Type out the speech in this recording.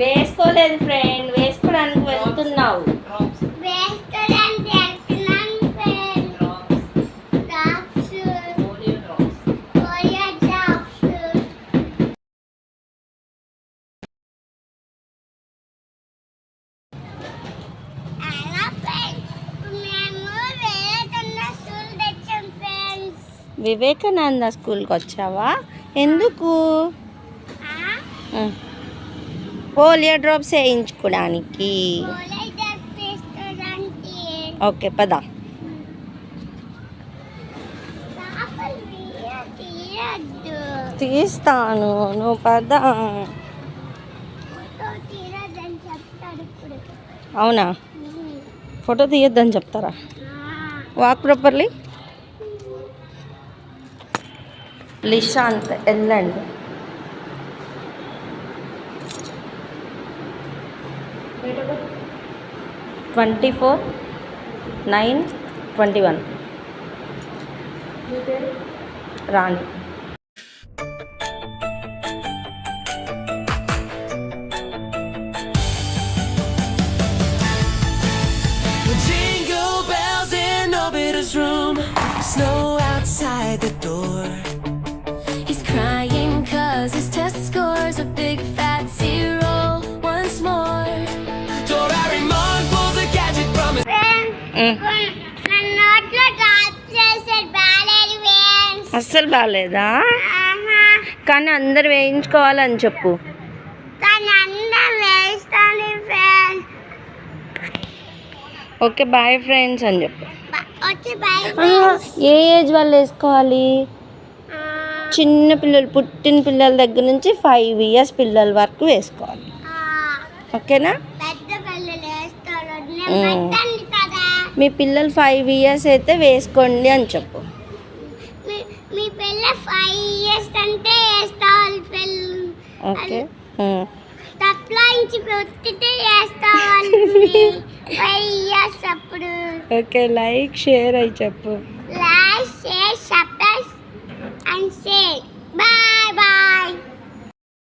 వేసుకోలేదు ఫ్రెండ్, వేసుకోవడానికి వెళ్తున్నావు. వివేకానంద స్కూల్కి వచ్చావా? ఎందుకు? Polio drops వేయించుకోవడానికి. ఓకే పద. తీస్తాను, నువ్వు పద. అవునా? ఫోటో తీయొద్దని చెప్తారా? Walk properly. లిషాంత్ వెళ్ళండి. Twenty 4/9/21. Rani. Jingle bells in Orbiter's room, snow outside the door. He's crying 'cause his test scores a big fat 0 once more. Doraemon pulls a gadget from his అస్సలు బాగాలేదా? కానీ అందరు వేయించుకోవాలని చెప్పు. ఓకే బాయ్ ఫ్రెండ్స్ అని చెప్పు. ఏ age వాళ్ళు వేసుకోవాలి? చిన్న పిల్లలు, పుట్టిన పిల్లల దగ్గర నుంచి 5 years పిల్లల వరకు వేసుకోవాలి. ఓకేనా? మీ పిల్లలు 5 years అయితే వేసుకోండి అని చెప్పు. ఓకే. ఓకే లైక్ షేర్ అయి చెప్పు. Like, share, subscribe and say bye bye.